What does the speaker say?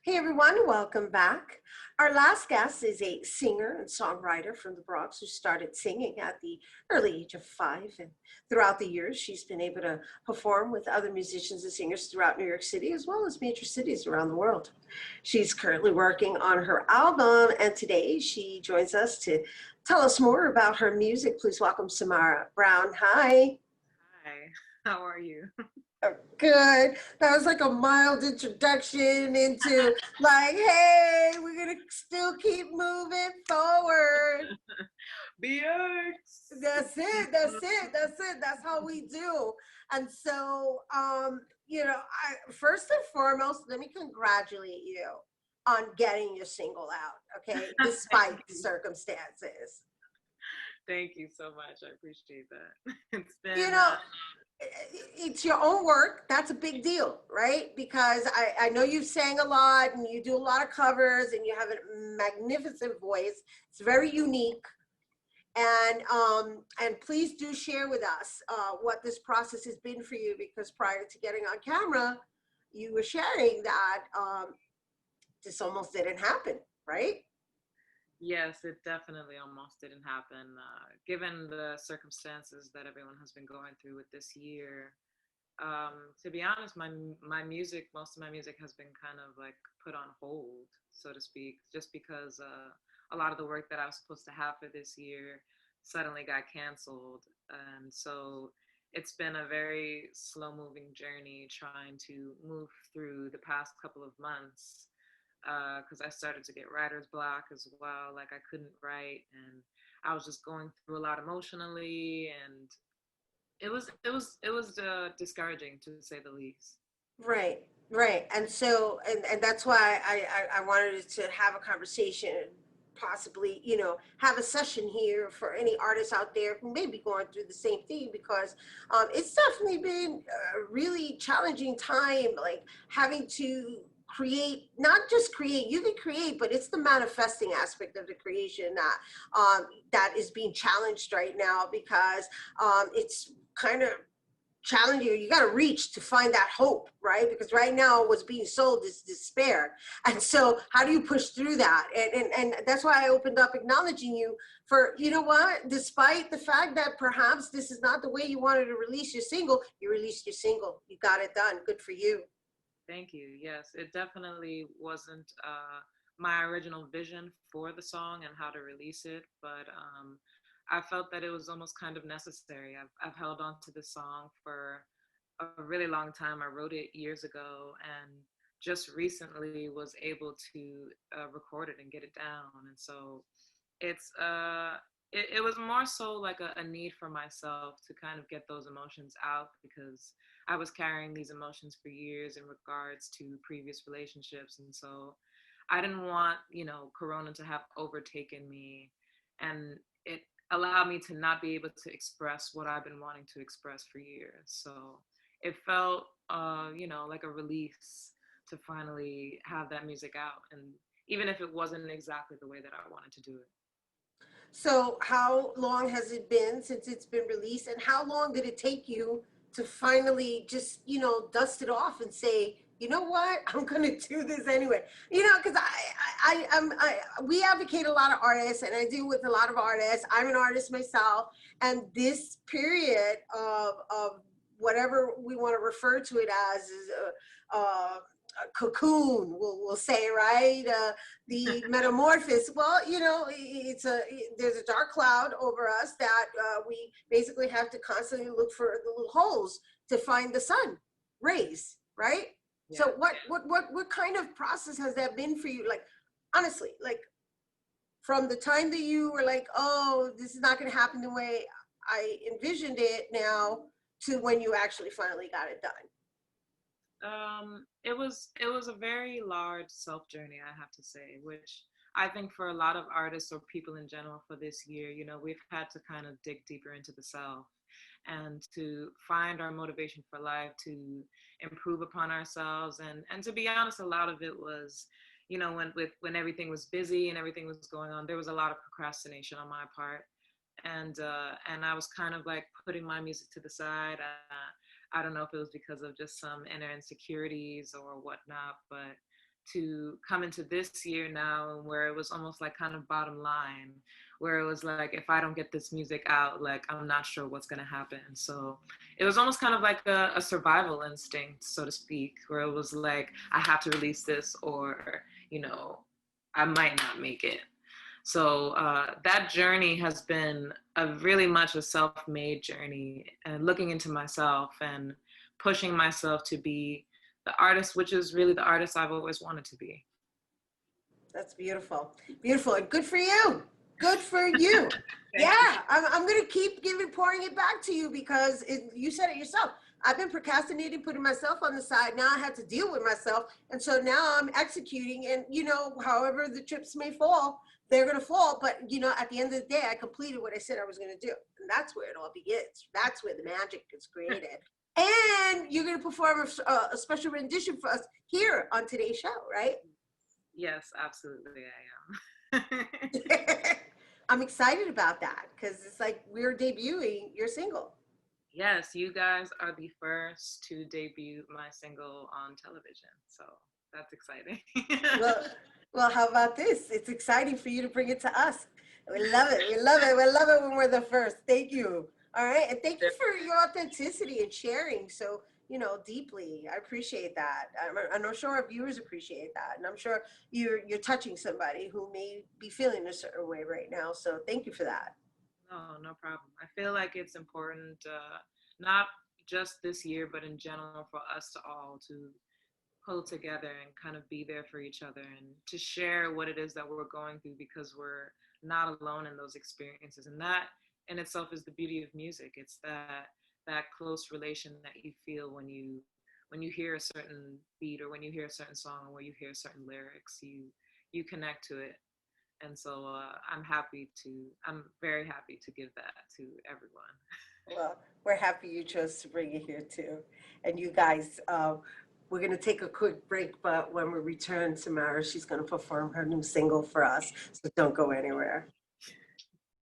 Hey everyone, welcome back. Our last guest is a singer and songwriter from the Bronx who started singing at the early age of 5. And throughout the years, she's been able to perform with other musicians and singers throughout New York City, as well as major cities around the world. She's currently working on her album, and today she joins us to tell us more about her music. Please welcome Samara Brown. Hi. Hi, how are you? Oh, good. That was like a mild introduction into like, hey, we're gonna still keep moving forward. BX. That's it. That's it. That's it. That's how we do. And so, I first and foremost, let me congratulate you on getting your single out. Okay, despite the circumstances. Thank you so much. I appreciate that. It's You been know, it's your own work. That's a big deal, right? Because I know you sang a lot and you do a lot of covers and you have a magnificent voice. It's very unique. And please do share with us what this process has been for you, because prior to getting on camera, you were sharing that this almost didn't happen, right? yes, it definitely almost didn't happen. Given the circumstances that everyone has been going through with this year, to be honest, my music, most of my music has been kind of like put on hold, so to speak, just because a lot of the work that I was supposed to have for this year suddenly got canceled, and so it's been a very slow moving journey trying to move through the past couple of months because I started to get writer's block as well. Like I couldn't write, and I was just going through a lot emotionally, and it was discouraging to say the least. Right, right. And so, and that's why I wanted to have a conversation, possibly, have a session here for any artists out there who may be going through the same thing, because it's definitely been a really challenging time, like having to create, not just create, you can create, but it's the manifesting aspect of the creation that is being challenged right now, because it's kind of challenging. You got to reach to find that hope, right? Because right now what's being sold is despair. And so how do you push through that? And that's why I opened up acknowledging you for, you know what, despite the fact that perhaps this is not the way you wanted to release your single, you released your single, you got it done. Good for you. Thank you. Yes, it definitely wasn't my original vision for the song and how to release it, but I felt that it was almost kind of necessary. I've held on to this song for a really long time. I wrote it years ago and just recently was able to record it and get it down. And so it's it was more so like a need for myself to kind of get those emotions out because I was carrying these emotions for years in regards to previous relationships. And so I didn't want, Corona to have overtaken me, and it allowed me to not be able to express what I've been wanting to express for years. So it felt, like a release to finally have that music out. And even if it wasn't exactly the way that I wanted to do it. So how long has it been since it's been released, and how long did it take you to finally just, dust it off and say, you know what, I'm gonna do this anyway? Because we advocate a lot of artists, and I deal with a lot of artists. I'm an artist myself, and this period of whatever we want to refer to it as is a cocoon, we'll say, right? The metamorphosis. Well, there's a dark cloud over us that we basically have to constantly look for the little holes to find the sun rays, right? Yeah. So what kind of process has that been for you? Like, honestly, like from the time that you were like, oh, this is not going to happen the way I envisioned it, now to when you actually finally got it done. It was a very large self journey, I have to say, which I think for a lot of artists or people in general for this year, we've had to kind of dig deeper into the self and to find our motivation for life, to improve upon ourselves. And to be honest, a lot of it was, when everything was busy and everything was going on, there was a lot of procrastination on my part. And I was kind of like putting my music to the side. I don't know if it was because of just some inner insecurities or whatnot, but to come into this year now where it was almost like kind of bottom line, where it was like, if I don't get this music out, like I'm not sure what's going to happen. So it was almost kind of like a survival instinct, so to speak, where it was like, I have to release this or, you know, I might not make it. So that journey has been a really much a self-made journey, and looking into myself and pushing myself to be the artist, which is really the artist I've always wanted to be. That's beautiful. Beautiful. And good for you. Good for you. Thank you. Yeah, I'm going to keep pouring it back to you because you said it yourself. I've been procrastinating, putting myself on the side. Now I had to deal with myself. And so now I'm executing. And, you know, however the chips may fall, they're going to fall. But, you know, at the end of the day, I completed what I said I was going to do. And that's where it all begins. That's where the magic is created. And you're going to perform a special rendition for us here on today's show, right? Yes, absolutely, I am. I'm excited about that because it's like we're debuting your single. Yes, you guys are the first to debut my single on television, so that's exciting. Well, well, how about this? It's exciting for you to bring it to us. We love it. We love it. We love it when we're the first. Thank you. All right, and thank you for your authenticity and sharing so, you know, deeply. I appreciate that. I'm sure our viewers appreciate that, and I'm sure you're touching somebody who may be feeling a certain way right now. So thank you for that. No, no problem. I feel like it's important, not just this year, but in general, for us to all to pull together and kind of be there for each other and to share what it is that we're going through, because we're not alone in those experiences. And that in itself is the beauty of music. It's that close relation that you feel when you hear a certain beat, or when you hear a certain song, or when you hear certain lyrics, you connect to it. And so I'm very happy to give that to everyone. Well, we're happy you chose to bring it here too. And you guys, we're going to take a quick break, but when we return, Samara, she's going to perform her new single for us. So don't go anywhere.